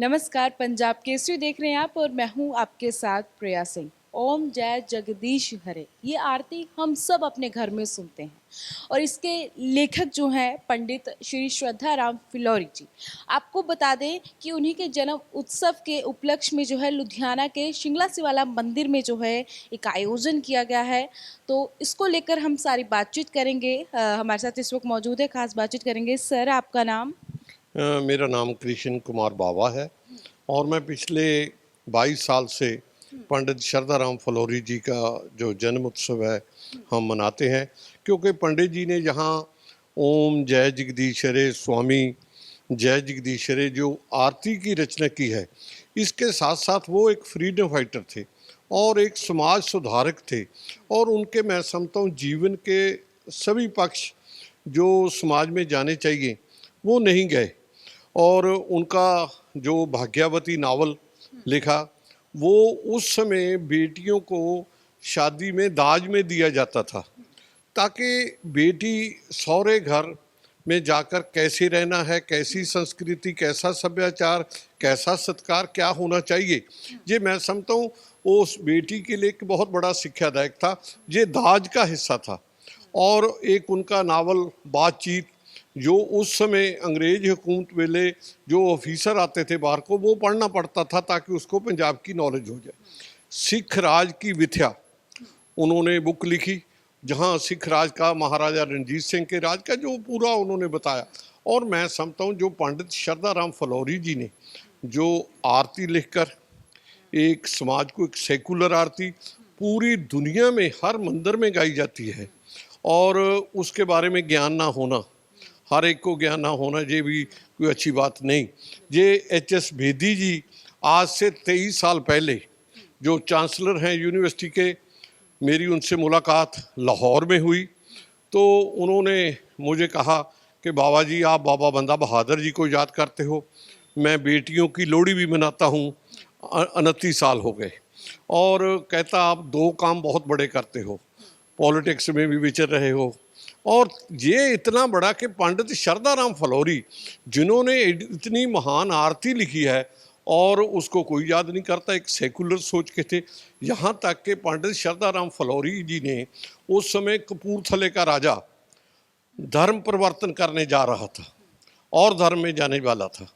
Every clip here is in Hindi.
नमस्कार, पंजाब केसरी देख रहे हैं आप और मैं हूं आपके साथ प्रिया सिंह। ओम जय जगदीश हरे, ये आरती हम सब अपने घर में सुनते हैं और इसके लेखक जो हैं पंडित श्री श्रद्धा राम फिलौरी जी। आपको बता दें कि उन्हीं के जन्म उत्सव के उपलक्ष्य में जो है लुधियाना के शिंगला सिवाला मंदिर में जो है एक आयोजन किया गया है। तो इसको लेकर हम सारी बातचीत करेंगे। हमारे साथ इस वक्त मौजूद है, खास बातचीत करेंगे। सर, आपका नाम? मेरा नाम कृष्ण कुमार बावा है और मैं पिछले 22 साल से पंडित श्रद्धाराम फिलौरी जी का जो जन्म उत्सव है हम मनाते हैं, क्योंकि पंडित जी ने जहाँ ओम जय जगदीशरे स्वामी जय जगदीशरे जो आरती की रचना की है, इसके साथ साथ वो एक फ्रीडम फाइटर थे और एक समाज सुधारक थे। और उनके मैं समझता हूँ जीवन के सभी पक्ष जो समाज में जाने चाहिए वो नहीं गए। और उनका जो भाग्यवती नावल लिखा, वो उस समय बेटियों को शादी में दाज में दिया जाता था, ताकि बेटी सौरे घर में जाकर कैसे रहना है, कैसी संस्कृति, कैसा सभ्याचार, कैसा सत्कार क्या होना चाहिए, ये मैं समझता हूँ उस बेटी के लिए एक बहुत बड़ा शिक्षादायक था। ये दाज का हिस्सा था। और एक उनका नावल बातचीत, जो उस समय अंग्रेज हुकूमत वेले जो ऑफिसर आते थे बाहर को, वो पढ़ना पड़ता था ताकि उसको पंजाब की नॉलेज हो जाए। सिख राज की विथ्या उन्होंने बुक लिखी, जहाँ सिख राज का, महाराजा रणजीत सिंह के राज का जो पूरा उन्होंने बताया। और मैं समझता हूँ जो पंडित श्रद्धाराम फिलौरी जी ने जो आरती लिखकर एक समाज को, एक सेकुलर आरती पूरी दुनिया में हर मंदिर में गाई जाती है, और उसके बारे में ज्ञान ना होना, हर एक को ज्ञान ना होना, ये भी कोई अच्छी बात नहीं। ये एच.एस. बेदी जी आज से 23 साल पहले जो चांसलर हैं यूनिवर्सिटी के, मेरी उनसे मुलाकात लाहौर में हुई, तो उन्होंने मुझे कहा कि बाबा जी, आप बाबा बंदा बहादुर जी को याद करते हो, मैं बेटियों की लोहड़ी भी मनाता हूँ, 29 साल हो गए। और कहता आप दो काम बहुत बड़े करते हो, पॉलिटिक्स में भी विचर रहे हो, और ये इतना बड़ा कि पंडित श्रद्धाराम फिलौरी जिन्होंने इतनी महान आरती लिखी है और उसको कोई याद नहीं करता, एक सेकुलर सोच के थे। यहाँ तक कि पंडित श्रद्धाराम फिलौरी जी ने उस समय कपूरथले का राजा धर्म परिवर्तन करने जा रहा था और धर्म में जाने वाला था,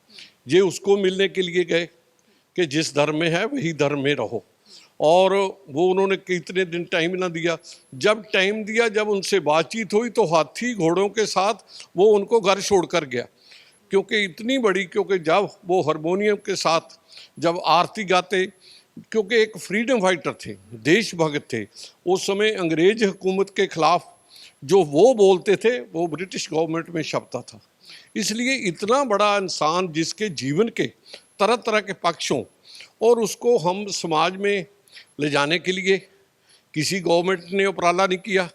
ये उसको मिलने के लिए गए कि जिस धर्म में है वही धर्म में रहो। और वो उन्होंने कितने दिन टाइम ना दिया, जब टाइम दिया, जब उनसे बातचीत हुई तो हाथी घोड़ों के साथ वो उनको घर छोड़कर गया, क्योंकि इतनी बड़ी, क्योंकि जब वो हारमोनियम के साथ जब आरती गाते, क्योंकि एक फ्रीडम फाइटर थे, देशभक्त थे, उस समय अंग्रेज हुकूमत के खिलाफ जो वो बोलते थे वो ब्रिटिश गवर्नमेंट में छपता था। इसलिए इतना बड़ा इंसान जिसके जीवन के तरह तरह के पक्षों, और उसको हम समाज में ले जाने के लिए किसी गवर्नमेंट ने उपराला नहीं किया।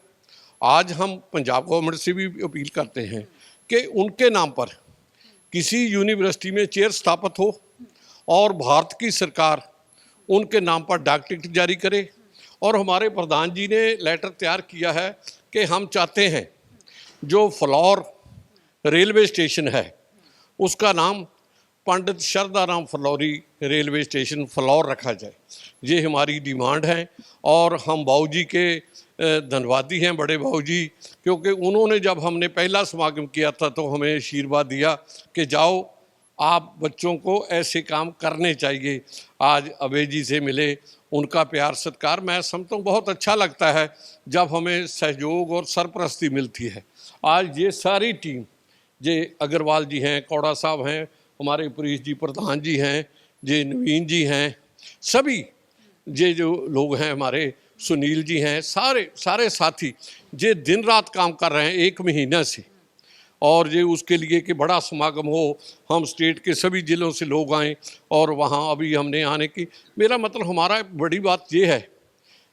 आज हम पंजाब गवर्नमेंट से भी अपील करते हैं कि उनके नाम पर किसी यूनिवर्सिटी में चेयर स्थापित हो और भारत की सरकार उनके नाम पर डाक टिकट जारी करे। और हमारे प्रधान जी ने लेटर तैयार किया है कि हम चाहते हैं जो फ्लौर रेलवे स्टेशन है उसका नाम पंडित श्रद्धाराम फिलौरी रेलवे स्टेशन फ्लौर रखा जाए। ये हमारी डिमांड है और हम बाबूजी के धन्यवादी हैं, बड़े बाबूजी, क्योंकि उन्होंने जब हमने पहला समागम किया था तो हमें आशीर्वाद दिया कि जाओ, आप बच्चों को ऐसे काम करने चाहिए। आज अभय जी से मिले, उनका प्यार सत्कार मैं समझता हूँ बहुत अच्छा लगता है जब हमें सहयोग और सरपरस्ती मिलती है। आज ये सारी टीम, ये अग्रवाल जी हैं, कौड़ा साहब हैं, हमारे पुरीश जी प्रधान जी हैं, ये नवीन जी हैं, सभी ये जो लोग हैं, हमारे सुनील जी हैं, सारे साथी ये दिन रात काम कर रहे हैं 1 महीना से। और ये उसके लिए कि बड़ा समागम हो, हम स्टेट के सभी ज़िलों से लोग आएँ और वहाँ अभी हमने आने की, मेरा मतलब हमारा बड़ी बात ये है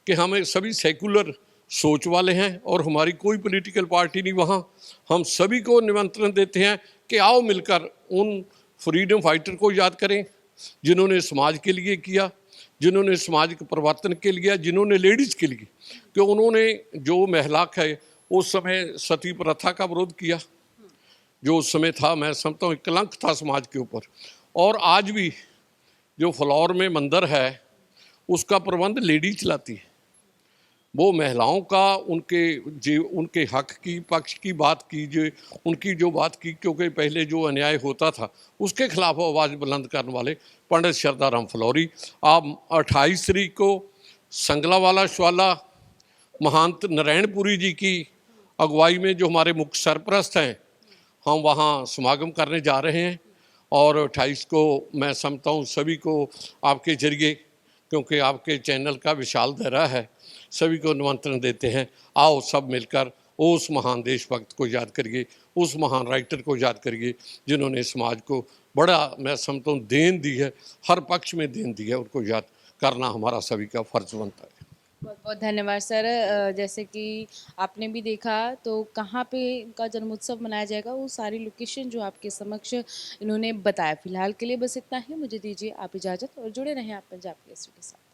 कि हमें सभी सेकुलर सोच वाले हैं और हमारी कोई पॉलिटिकल पार्टी नहीं वहाँ। हम सभी को निमंत्रण देते हैं कि आओ मिलकर उन फ्रीडम फाइटर को याद करें जिन्होंने समाज के लिए किया, जिन्होंने समाज के परिवर्तन के लिए, जिन्होंने लेडीज़ के लिए, कि उन्होंने जो महिला है उस समय सती प्रथा का विरोध किया, जो उस समय था मैं समझता हूँ कलंक था समाज के ऊपर। और आज भी जो फ्लोर में मंदिर है उसका प्रबंध लेडी चलाती है। वो महिलाओं का उनके हक की पक्ष की बात कीजिए, उनकी जो बात की, क्योंकि पहले जो अन्याय होता था उसके खिलाफ आवाज़ बुलंद करने वाले पंडित शरदाराम फलौरी। आप 28 तारीख को संगलावाला श्वाला महंत नारायणपुरी जी की अगुवाई में जो हमारे मुख्य सरपरस्त हैं, हम वहाँ समागम करने जा रहे हैं। और 28 को मैं समझता हूँ सभी को आपके जरिए, क्योंकि आपके चैनल का विशाल दायरा है, सभी को निमंत्रण देते हैं। आओ सब मिलकर उस महान देशभक्त को याद करिए, उस महान राइटर को याद करिए जिन्होंने समाज को बड़ा, मैं समझता हूँ, देन दी है, हर पक्ष में देन दी है। उनको याद करना हमारा सभी का फर्ज बनता है। बहुत बहुत धन्यवाद सर। जैसे कि आपने भी देखा तो कहाँ पे इनका जन्मोत्सव मनाया जाएगा वो सारी लोकेशन जो आपके समक्ष इन्होंने बताया। फिलहाल के लिए बस इतना ही, मुझे दीजिए आप इजाज़त और जुड़े रहें आप पंजाब केसरी के साथ।